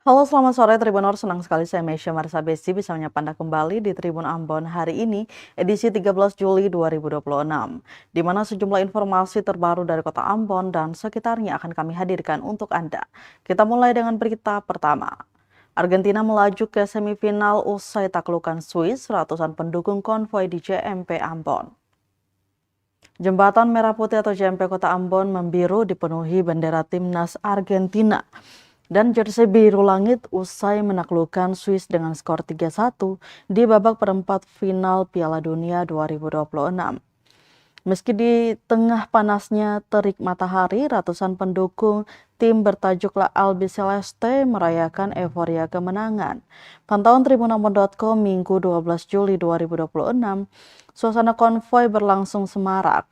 Halo, selamat sore Tribunor. Senang sekali saya Mesya Marisa Besti bisa menyapa Anda kembali di Tribun Ambon hari ini, edisi 13 Juli 2026, di mana sejumlah informasi terbaru dari kota Ambon dan sekitarnya akan kami hadirkan untuk Anda. Kita mulai dengan berita pertama. Argentina melaju ke semifinal usai taklukan Swiss, ratusan pendukung konvoi di JMP Ambon. Jembatan Merah Putih atau JMP Kota Ambon membiru dipenuhi bendera timnas Argentina dan jersey biru langit usai menaklukkan Swiss dengan skor 3-1 di babak perempat final Piala Dunia 2026. Meski di tengah panasnya terik matahari, ratusan pendukung tim bertajuk La Albiceleste merayakan euforia kemenangan. Pantauan tribunambon.com Minggu 12 Juli 2026, suasana konvoi berlangsung semarak.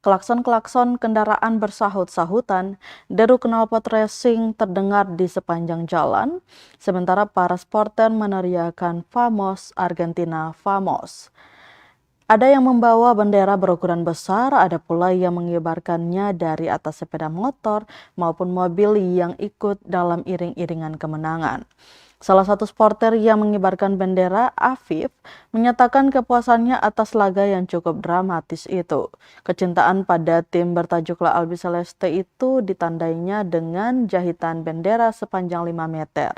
Klakson-klakson kendaraan bersahut-sahutan, deru knalpot racing terdengar di sepanjang jalan, sementara para supporter meneriakan Vamos Argentina Vamos. Ada yang membawa bendera berukuran besar, ada pula yang mengibarkannya dari atas sepeda motor maupun mobil yang ikut dalam iring-iringan kemenangan. Salah satu supporter yang mengibarkan bendera, Afif, menyatakan kepuasannya atas laga yang cukup dramatis itu. Kecintaan pada tim bertajuk La Albiceleste itu ditandainya dengan jahitan bendera sepanjang 5 meter.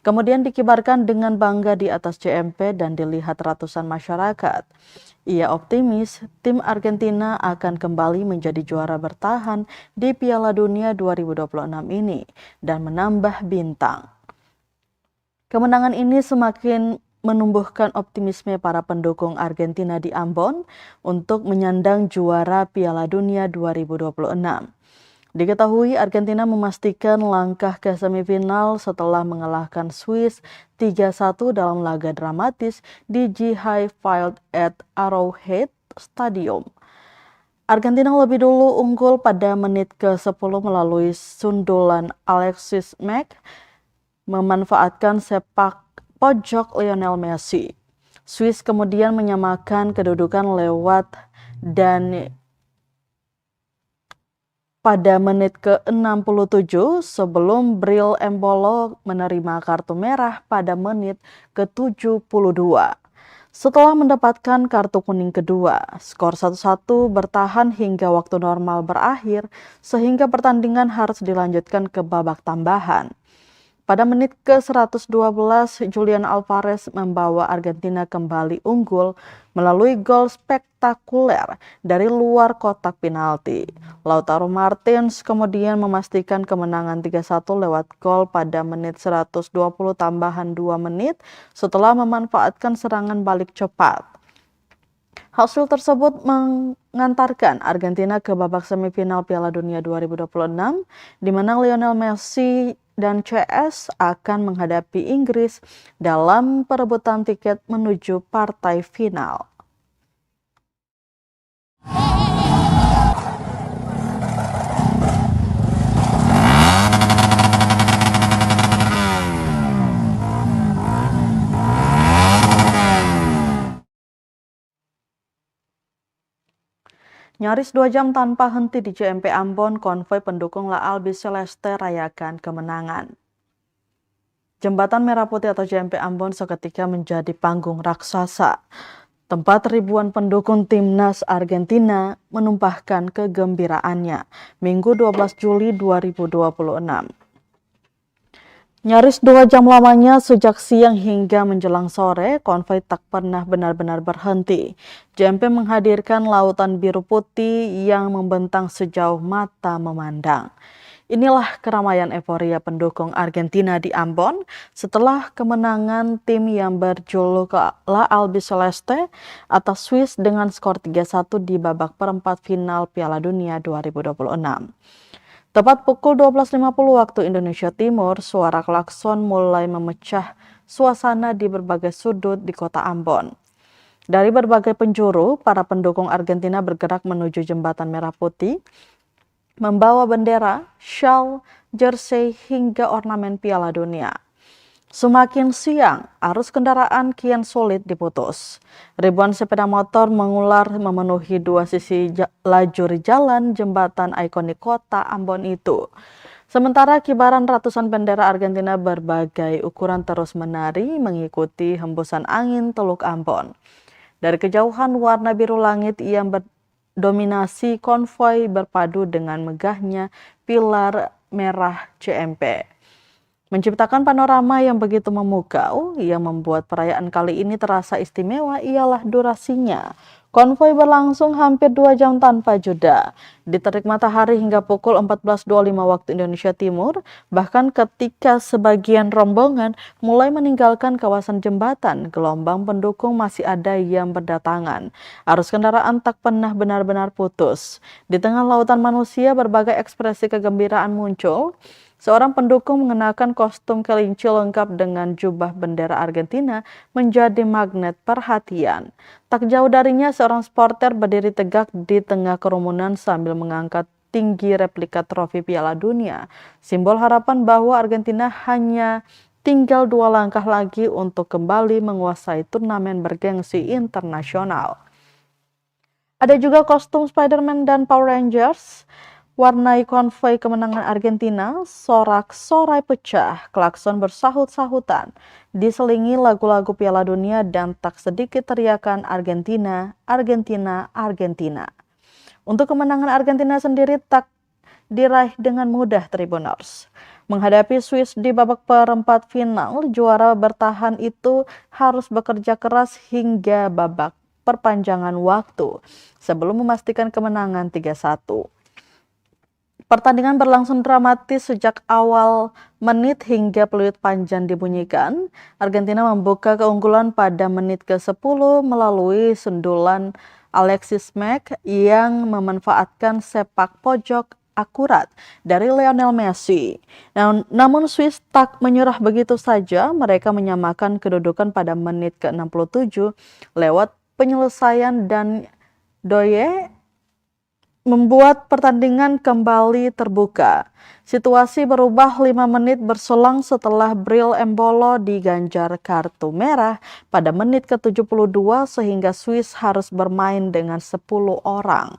Kemudian dikibarkan dengan bangga di atas JMP dan dilihat ratusan masyarakat. Ia optimis tim Argentina akan kembali menjadi juara bertahan di Piala Dunia 2026 ini dan menambah bintang. Kemenangan ini semakin menumbuhkan optimisme para pendukung Argentina di Ambon untuk menyandang juara Piala Dunia 2026. Diketahui Argentina memastikan langkah ke semifinal setelah mengalahkan Swiss 3-1 dalam laga dramatis di G-High Field at Arrowhead Stadium. Argentina lebih dulu unggul pada menit ke-10 melalui sundulan Alexis Mac memanfaatkan sepak pojok Lionel Messi. Swiss kemudian menyamakan kedudukan lewat dan pada menit ke-67 sebelum Bril Embolo menerima kartu merah pada menit ke-72. Setelah mendapatkan kartu kuning kedua, skor 1-1 bertahan hingga waktu normal berakhir sehingga pertandingan harus dilanjutkan ke babak tambahan. Pada menit ke-112, Julian Alvarez membawa Argentina kembali unggul melalui gol spektakuler dari luar kotak penalti. Lautaro Martins kemudian memastikan kemenangan 3-1 lewat gol pada menit 120 tambahan 2 menit setelah memanfaatkan serangan balik cepat. Hasil tersebut mengantarkan Argentina ke babak semifinal Piala Dunia 2026, di mana Lionel Messi dan CS akan menghadapi Inggris dalam perebutan tiket menuju partai final. Nyaris 2 jam tanpa henti di JMP Ambon, konvoi pendukung La Albiceleste rayakan kemenangan. Jembatan Merah Putih atau JMP Ambon seketika menjadi panggung raksasa, tempat ribuan pendukung timnas Argentina menumpahkan kegembiraannya. Minggu 12 Juli 2026. Nyaris 2 jam lamanya sejak siang hingga menjelang sore, konvoi tak pernah benar-benar berhenti. JMP menghadirkan lautan biru putih yang membentang sejauh mata memandang. Inilah keramaian euforia pendukung Argentina di Ambon setelah kemenangan tim yang berjuluk La Albiceleste atas Swiss dengan skor 3-1 di babak perempat final Piala Dunia 2026. Tepat pukul 12.50 waktu Indonesia Timur, suara klakson mulai memecah suasana di berbagai sudut di kota Ambon. Dari berbagai penjuru, para pendukung Argentina bergerak menuju Jembatan Merah Putih, membawa bendera, shawl, jersey, hingga ornamen Piala Dunia. Semakin siang, arus kendaraan kian sulit diputus. Ribuan sepeda motor mengular memenuhi dua sisi lajur jalan jembatan ikonik kota Ambon itu. Sementara kibaran ratusan bendera Argentina berbagai ukuran terus menari mengikuti hembusan angin Teluk Ambon. Dari kejauhan warna biru langit yang berdominasi konvoi berpadu dengan megahnya pilar merah CMP. Menciptakan panorama yang begitu memukau, yang membuat perayaan kali ini terasa istimewa ialah durasinya. Konvoi berlangsung hampir 2 jam tanpa jeda. Diterik matahari hingga pukul 14.25 waktu Indonesia Timur, bahkan ketika sebagian rombongan mulai meninggalkan kawasan jembatan, gelombang pendukung masih ada yang berdatangan. Arus kendaraan tak pernah benar-benar putus. Di tengah lautan manusia, berbagai ekspresi kegembiraan muncul. Seorang pendukung mengenakan kostum kelinci lengkap dengan jubah bendera Argentina menjadi magnet perhatian. Tak jauh darinya, seorang supporter berdiri tegak di tengah kerumunan sambil mengangkat tinggi replika trofi Piala Dunia. Simbol harapan bahwa Argentina hanya tinggal 2 langkah lagi untuk kembali menguasai turnamen bergengsi internasional. Ada juga kostum Spider-Man dan Power Rangers. Warnai konvoi kemenangan Argentina, sorak-sorai pecah, klakson bersahut-sahutan, diselingi lagu-lagu Piala Dunia dan tak sedikit teriakan Argentina, Argentina, Argentina. Untuk kemenangan Argentina sendiri tak diraih dengan mudah Tribuners. Menghadapi Swiss di babak perempat final, juara bertahan itu harus bekerja keras hingga babak perpanjangan waktu sebelum memastikan kemenangan 3-1. Pertandingan berlangsung dramatis sejak awal menit hingga peluit panjang dibunyikan. Argentina membuka keunggulan pada menit ke-10 melalui sundulan Alexis Mac yang memanfaatkan sepak pojok akurat dari Lionel Messi. Namun Swiss tak menyerah begitu saja, mereka menyamakan kedudukan pada menit ke-67 lewat penyelesaian dan Doye membuat pertandingan kembali terbuka. Situasi berubah 5 menit berselang setelah Bril Embolo diganjar kartu merah pada menit ke-72 sehingga Swiss harus bermain dengan 10 orang.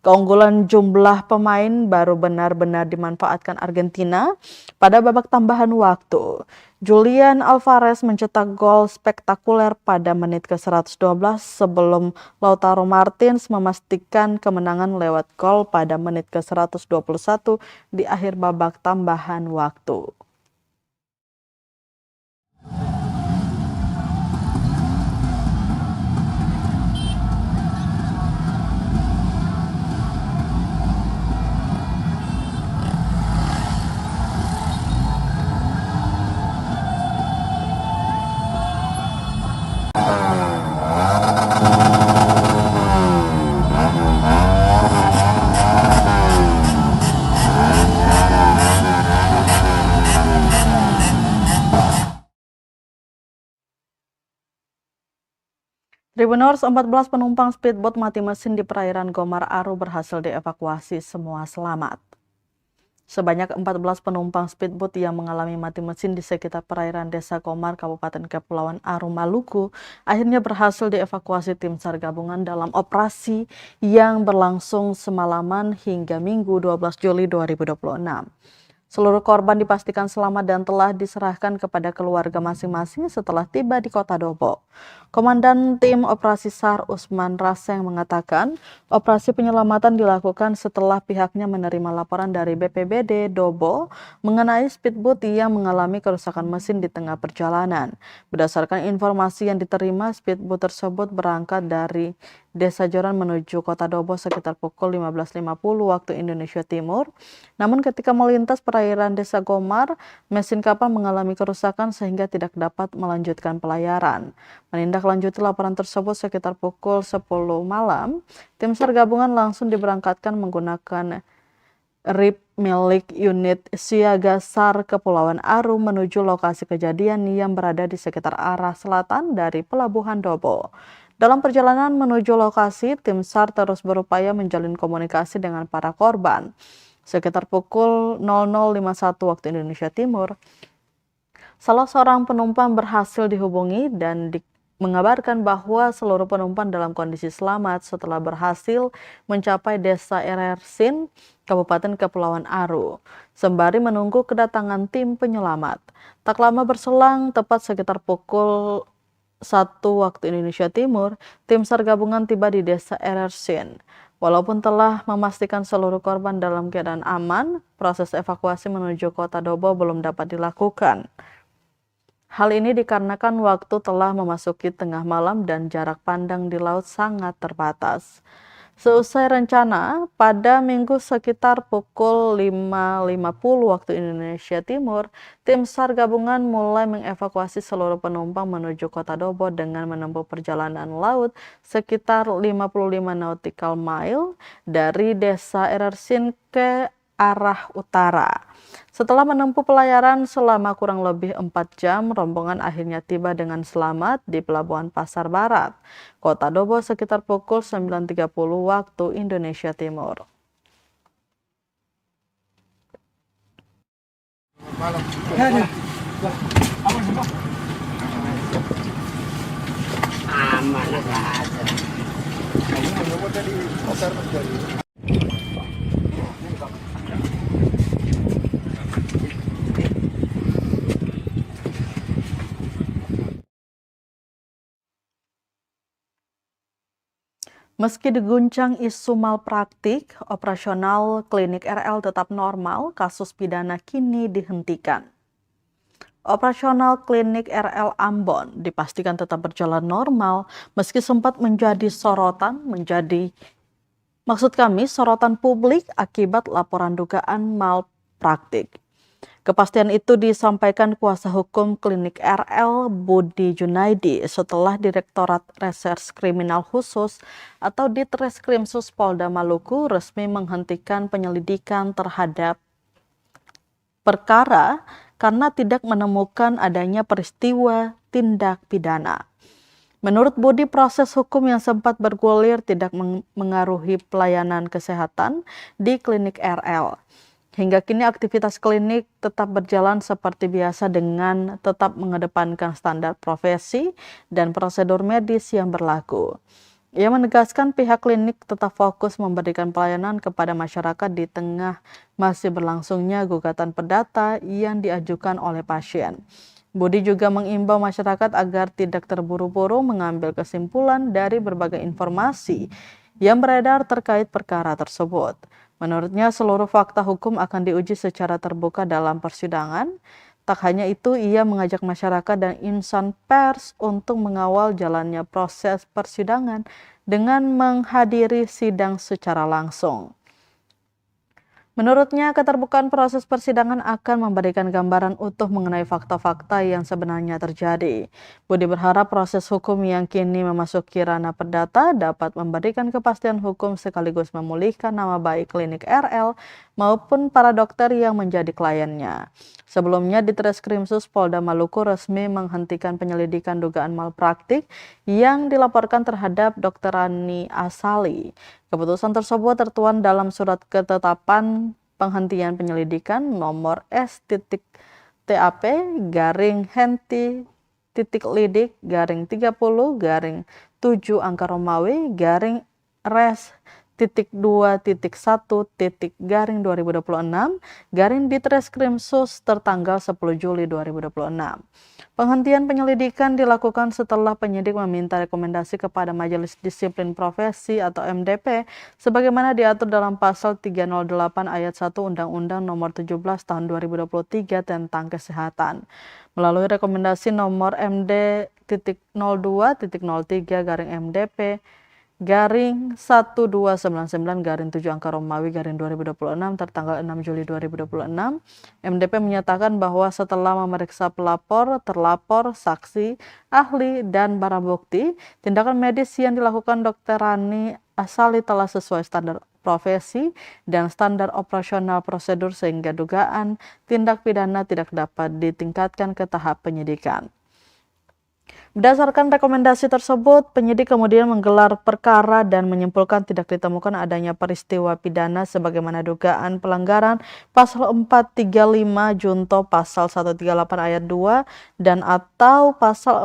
Keunggulan jumlah pemain baru benar-benar dimanfaatkan Argentina pada babak tambahan waktu. Julian Alvarez mencetak gol spektakuler pada menit ke-112 sebelum Lautaro Martins memastikan kemenangan lewat gol pada menit ke-121 di akhir babak tambahan waktu. Tribuners, 14 penumpang speedboat mati mesin di perairan Gomar Aru berhasil dievakuasi, semua selamat. Sebanyak 14 penumpang speedboat yang mengalami mati mesin di sekitar perairan Desa Gomar, Kabupaten Kepulauan Aru, Maluku, akhirnya berhasil dievakuasi tim SAR gabungan dalam operasi yang berlangsung semalaman hingga Minggu 12 Juli 2026. Seluruh korban dipastikan selamat dan telah diserahkan kepada keluarga masing-masing setelah tiba di Kota Dobo. Komandan Tim Operasi SAR Usman Raseng mengatakan, operasi penyelamatan dilakukan setelah pihaknya menerima laporan dari BPBD Dobo mengenai speedboat yang mengalami kerusakan mesin di tengah perjalanan. Berdasarkan informasi yang diterima, speedboat tersebut berangkat dari Desa Joran menuju Kota Dobo sekitar pukul 15.50 waktu Indonesia Timur. Namun ketika melintas perairan Desa Gomar, mesin kapal mengalami kerusakan sehingga tidak dapat melanjutkan pelayaran. Menindaklanjuti laporan tersebut sekitar pukul 10 malam, tim SAR gabungan langsung diberangkatkan menggunakan RIP milik unit Siaga SAR Kepulauan Aru menuju lokasi kejadian yang berada di sekitar arah selatan dari Pelabuhan Dobo. Dalam perjalanan menuju lokasi, tim SAR terus berupaya menjalin komunikasi dengan para korban. Sekitar pukul 00.51 waktu Indonesia Timur, salah seorang penumpang berhasil dihubungi dan mengabarkan bahwa seluruh penumpang dalam kondisi selamat setelah berhasil mencapai Desa Erersin, Kabupaten Kepulauan Aru, sembari menunggu kedatangan tim penyelamat. Tak lama berselang, tepat sekitar pukul 1 waktu Indonesia Timur, tim SAR gabungan tiba di Desa Erersin. Walaupun telah memastikan seluruh korban dalam keadaan aman, proses evakuasi menuju Kota Dobo belum dapat dilakukan. Hal ini dikarenakan waktu telah memasuki tengah malam dan jarak pandang di laut sangat terbatas. Seusai rencana, pada Minggu sekitar pukul 5.50 waktu Indonesia Timur, tim SAR gabungan mulai mengevakuasi seluruh penumpang menuju Kota Dobo dengan menempuh perjalanan laut sekitar 55 nautical mile dari Desa Erersin ke arah utara. Setelah menempuh pelayaran selama kurang lebih 4 jam, rombongan akhirnya tiba dengan selamat di Pelabuhan Pasar Barat, Kota Dobo sekitar pukul 9.30 waktu Indonesia Timur. Meski diguncang isu malpraktik, operasional klinik RL tetap normal, kasus pidana kini dihentikan. Operasional klinik RL Ambon dipastikan tetap berjalan normal meski sempat menjadi sorotan sorotan publik akibat laporan dugaan malpraktik. Kepastian itu disampaikan kuasa hukum klinik RL Budi Junaidi setelah Direktorat Reserse Kriminal Khusus atau Ditreskrimsus Polda Maluku resmi menghentikan penyelidikan terhadap perkara karena tidak menemukan adanya peristiwa tindak pidana. Menurut Budi, proses hukum yang sempat bergulir tidak mengaruhi pelayanan kesehatan di klinik RL. Hingga kini aktivitas klinik tetap berjalan seperti biasa dengan tetap mengedepankan standar profesi dan prosedur medis yang berlaku. Ia menegaskan pihak klinik tetap fokus memberikan pelayanan kepada masyarakat di tengah masih berlangsungnya gugatan perdata yang diajukan oleh pasien. Budi juga mengimbau masyarakat agar tidak terburu-buru mengambil kesimpulan dari berbagai informasi yang beredar terkait perkara tersebut. Menurutnya, seluruh fakta hukum akan diuji secara terbuka dalam persidangan. Tak hanya itu, ia mengajak masyarakat dan insan pers untuk mengawal jalannya proses persidangan dengan menghadiri sidang secara langsung. Menurutnya, keterbukaan proses persidangan akan memberikan gambaran utuh mengenai fakta-fakta yang sebenarnya terjadi. Budi berharap proses hukum yang kini memasuki ranah perdata dapat memberikan kepastian hukum sekaligus memulihkan nama baik klinik RL maupun para dokter yang menjadi kliennya. Sebelumnya, Ditreskrimsus Polda Maluku resmi menghentikan penyelidikan dugaan malpraktik yang dilaporkan terhadap Dr. Rani Asali. Keputusan tersebut tertuang dalam surat ketetapan penghentian penyelidikan nomor S.TAP/7/2.1/2026/Ditreskrimsus tertanggal 10 Juli 2026. Penghentian penyelidikan dilakukan setelah penyidik meminta rekomendasi kepada Majelis Disiplin Profesi atau MDP sebagaimana diatur dalam pasal 308 ayat 1 Undang-Undang Nomor 17 Tahun 2023 tentang kesehatan. Melalui rekomendasi nomor MD.02.03/MDP /1299/7 2026 tertanggal 6 Juli 2026, MDP menyatakan bahwa setelah memeriksa pelapor, terlapor, saksi, ahli, dan barang bukti, tindakan medis yang dilakukan Dr. Rani Asali telah sesuai standar profesi dan standar operasional prosedur sehingga dugaan tindak pidana tidak dapat ditingkatkan ke tahap penyidikan. Berdasarkan rekomendasi tersebut, penyidik kemudian menggelar perkara dan menyimpulkan tidak ditemukan adanya peristiwa pidana sebagaimana dugaan pelanggaran pasal 435 junto pasal 138 ayat 2 dan atau pasal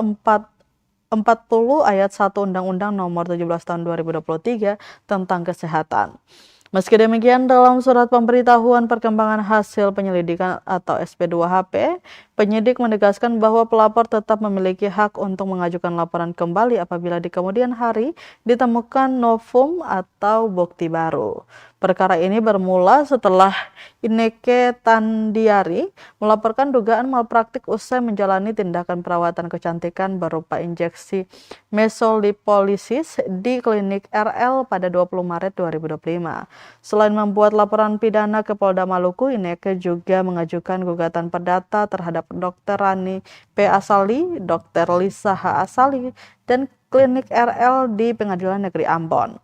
ayat 1 Undang-Undang Nomor 17 Tahun 2023 tentang Kesehatan. Meski demikian, dalam surat pemberitahuan perkembangan hasil penyelidikan atau SP2HP, penyidik menegaskan bahwa pelapor tetap memiliki hak untuk mengajukan laporan kembali apabila di kemudian hari ditemukan novum atau bukti baru. Perkara ini bermula setelah Inneke Tandiari melaporkan dugaan malpraktik usai menjalani tindakan perawatan kecantikan berupa injeksi mesolipolisis di klinik RL pada 20 Maret 2025. Selain membuat laporan pidana ke Polda Maluku, Inneke juga mengajukan gugatan perdata terhadap Dr. Rani P. Asali, Dr. Lisa H. Asali, dan klinik RL di Pengadilan Negeri Ambon.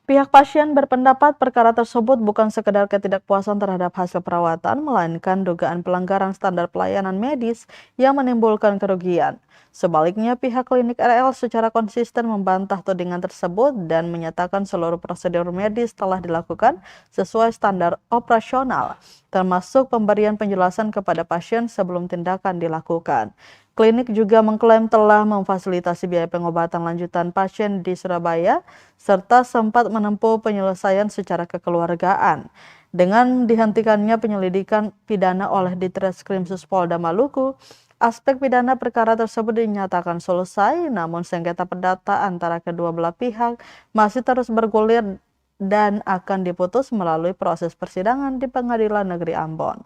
Pihak pasien berpendapat perkara tersebut bukan sekedar ketidakpuasan terhadap hasil perawatan, melainkan dugaan pelanggaran standar pelayanan medis yang menimbulkan kerugian. Sebaliknya, pihak klinik RL secara konsisten membantah tudingan tersebut dan menyatakan seluruh prosedur medis telah dilakukan sesuai standar operasional, termasuk pemberian penjelasan kepada pasien sebelum tindakan dilakukan. Klinik juga mengklaim telah memfasilitasi biaya pengobatan lanjutan pasien di Surabaya, serta sempat menempuh penyelesaian secara kekeluargaan. Dengan dihentikannya penyelidikan pidana oleh Ditreskrim Polda Maluku, aspek pidana perkara tersebut dinyatakan selesai, namun sengketa perdata antara kedua belah pihak masih terus bergulir dan akan diputus melalui proses persidangan di Pengadilan Negeri Ambon.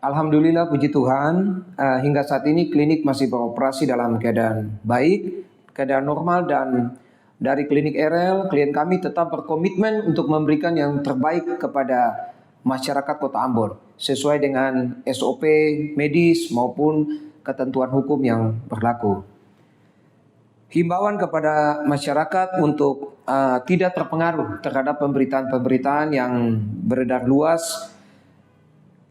Alhamdulillah, puji Tuhan, hingga saat ini klinik masih beroperasi dalam keadaan baik, keadaan normal, dan dari klinik RL, klien kami tetap berkomitmen untuk memberikan yang terbaik kepada masyarakat Kota Ambon, sesuai dengan SOP medis maupun ketentuan hukum yang berlaku. Himbauan kepada masyarakat untuk tidak terpengaruh terhadap pemberitaan-pemberitaan yang beredar luas,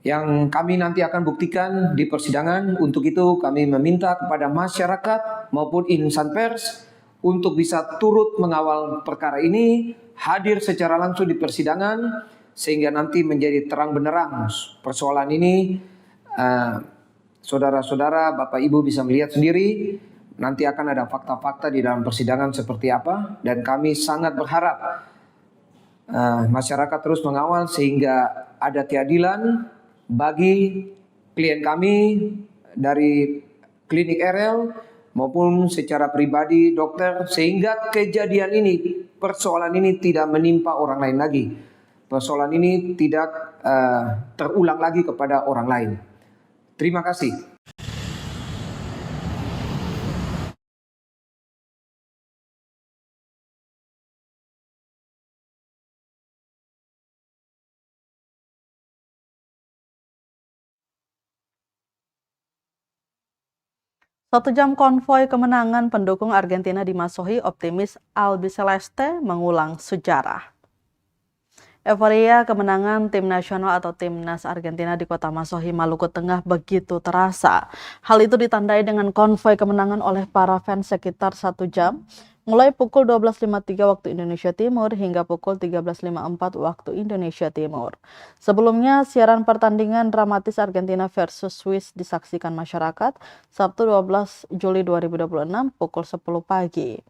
yang kami nanti akan buktikan di persidangan. Untuk itu kami meminta kepada masyarakat maupun insan pers untuk bisa turut mengawal perkara ini, hadir secara langsung di persidangan, sehingga nanti menjadi terang benderang persoalan ini. Saudara-saudara, Bapak Ibu bisa melihat sendiri, nanti akan ada fakta-fakta di dalam persidangan seperti apa, dan kami sangat berharap masyarakat terus mengawal sehingga ada keadilan bagi klien kami dari klinik RL maupun secara pribadi dokter, sehingga kejadian ini, persoalan ini tidak menimpa orang lain lagi. Persoalan ini tidak terulang lagi kepada orang lain. Terima kasih. Satu jam konvoi kemenangan pendukung Argentina di Masohi, optimis Albiceleste mengulang sejarah. Euforia kemenangan tim nasional atau timnas Argentina di kota Masohi, Maluku Tengah begitu terasa. Hal itu ditandai dengan konvoi kemenangan oleh para fans sekitar 1 jam, mulai pukul 12.53 waktu Indonesia Timur hingga pukul 13.54 waktu Indonesia Timur. Sebelumnya, siaran pertandingan dramatis Argentina versus Swiss disaksikan masyarakat Sabtu 12 Juli 2026 pukul 10 pagi.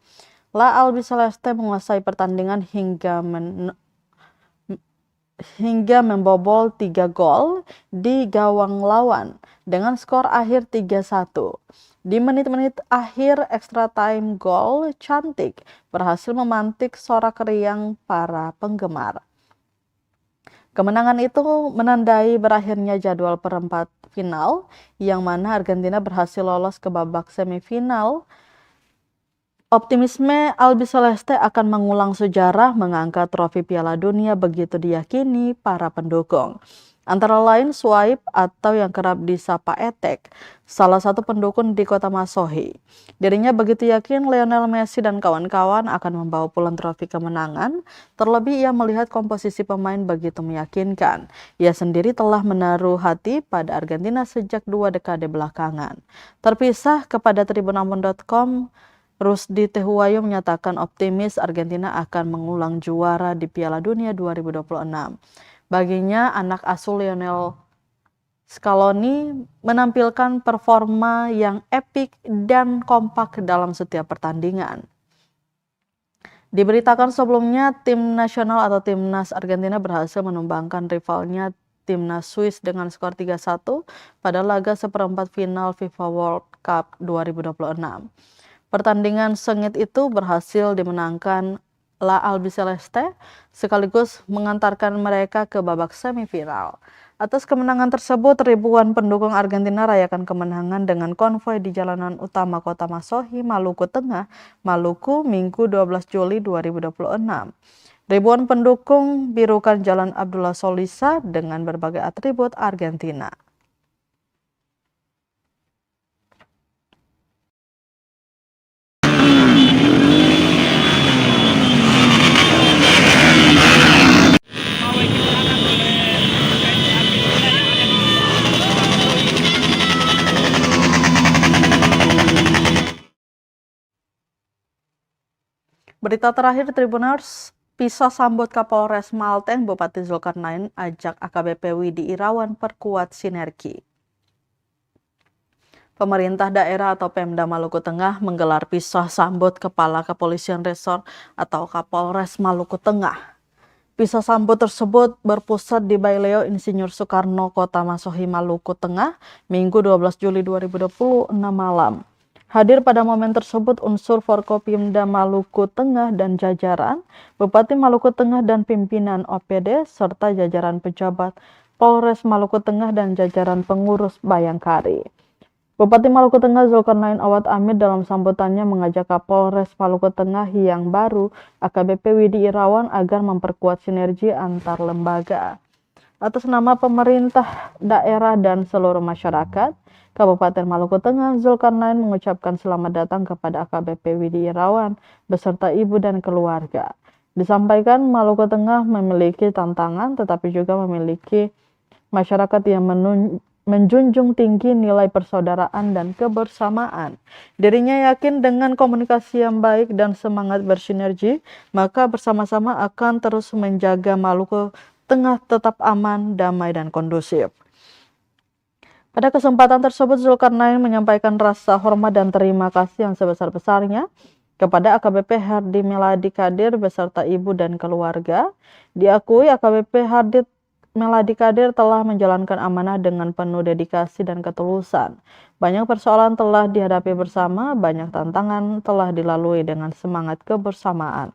La Albiceleste menguasai pertandingan hingga membobol 3 gol di gawang lawan dengan skor akhir 3-1. Di menit-menit akhir extra time, gol cantik berhasil memantik sorak riang para penggemar. Kemenangan itu menandai berakhirnya jadwal perempat final, yang mana Argentina berhasil lolos ke babak semifinal. Optimisme Albiceleste akan mengulang sejarah mengangkat trofi Piala Dunia begitu diyakini para pendukung. Antara lain Swipe atau yang kerap disapa Etek, salah satu pendukung di kota Masohi. Dirinya begitu yakin Lionel Messi dan kawan-kawan akan membawa pulang trofi kemenangan, terlebih ia melihat komposisi pemain begitu meyakinkan. Ia sendiri telah menaruh hati pada Argentina sejak 2 dekade belakangan. Terpisah kepada tribunambon.com, Rusdi Tehuwayo menyatakan optimis Argentina akan mengulang juara di Piala Dunia 2026. Baginya, anak asuh Lionel Scaloni menampilkan performa yang epik dan kompak dalam setiap pertandingan. Diberitakan sebelumnya, tim nasional atau timnas Argentina berhasil menumbangkan rivalnya timnas Swiss dengan skor 3-1 pada laga seperempat final FIFA World Cup 2026. Pertandingan sengit itu berhasil dimenangkan La Albiceleste sekaligus mengantarkan mereka ke babak semifinal. Atas kemenangan tersebut, ribuan pendukung Argentina rayakan kemenangan dengan konvoi di jalanan utama kota Masohi, Maluku Tengah, Maluku, Minggu 12 Juli 2026. Ribuan pendukung birukan Jalan Abdullah Solisa dengan berbagai atribut Argentina. Berita terakhir Tribuners, pisah sambut Kapolres Malteng Bupati Zulkarnain ajak AKBP Widi Irawan perkuat sinergi. Pemerintah daerah atau Pemda Maluku Tengah menggelar pisah sambut Kepala Kepolisian Resor atau Kapolres Maluku Tengah. Pisah sambut tersebut berpusat di Baileo Insinyur Soekarno, Kota Masohi, Maluku Tengah, Minggu 12 Juli 2026 malam. Hadir pada momen tersebut unsur Forkopimda Maluku Tengah dan jajaran, Bupati Maluku Tengah dan pimpinan OPD, serta jajaran pejabat Polres Maluku Tengah dan jajaran pengurus Bayangkari. Bupati Maluku Tengah Zulkarnain Awad Amid dalam sambutannya mengajak Kapolres Maluku Tengah yang baru AKBP Widi Irawan agar memperkuat sinergi antar lembaga. Atas nama pemerintah daerah dan seluruh masyarakat, Kabupaten Maluku Tengah, Zulkarnain mengucapkan selamat datang kepada AKBP Widi Irawan beserta ibu dan keluarga. Disampaikan Maluku Tengah memiliki tantangan tetapi juga memiliki masyarakat yang menjunjung tinggi nilai persaudaraan dan kebersamaan. Dirinya yakin dengan komunikasi yang baik dan semangat bersinergi, maka bersama-sama akan terus menjaga Maluku Tengah tetap aman, damai, dan kondusif. Pada kesempatan tersebut, Zulkarnain menyampaikan rasa hormat dan terima kasih yang sebesar-besarnya kepada AKBP Hardi Meladi Kadir beserta ibu dan keluarga. Diakui AKBP Hardi Meladi Kadir telah menjalankan amanah dengan penuh dedikasi dan ketulusan. Banyak persoalan telah dihadapi bersama, banyak tantangan telah dilalui dengan semangat kebersamaan.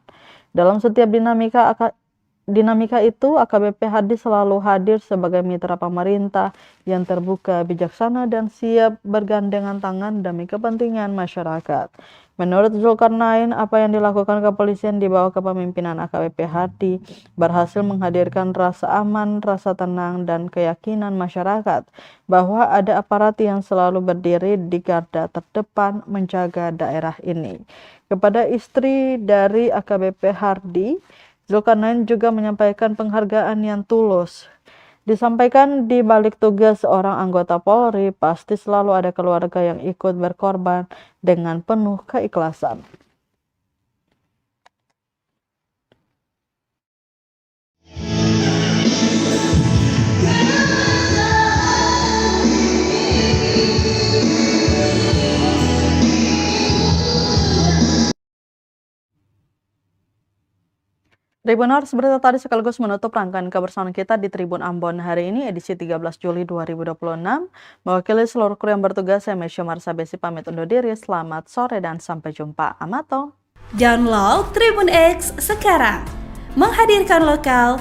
Dalam setiap dinamika itu, AKBP Hardi selalu hadir sebagai mitra pemerintah yang terbuka, bijaksana, dan siap bergandengan tangan demi kepentingan masyarakat. Menurut Zulkarnain, apa yang dilakukan kepolisian di bawah kepemimpinan AKBP Hardi berhasil menghadirkan rasa aman, rasa tenang, dan keyakinan masyarakat bahwa ada aparat yang selalu berdiri di garda terdepan menjaga daerah ini. Kepada istri dari AKBP Hardi, Zulkarnain juga menyampaikan penghargaan yang tulus. Disampaikan di balik tugas seorang anggota Polri, pasti selalu ada keluarga yang ikut berkorban dengan penuh keikhlasan. Tribuners, berita tadi sekaligus menutup rangkaian kebersamaan kita di Tribun Ambon hari ini edisi 13 Juli 2026. Mewakili seluruh kru yang bertugas, saya Mesya Marsabesi pamit undur diri. Selamat sore dan sampai jumpa. Amato. Download Tribun X sekarang. Menghadirkan lokal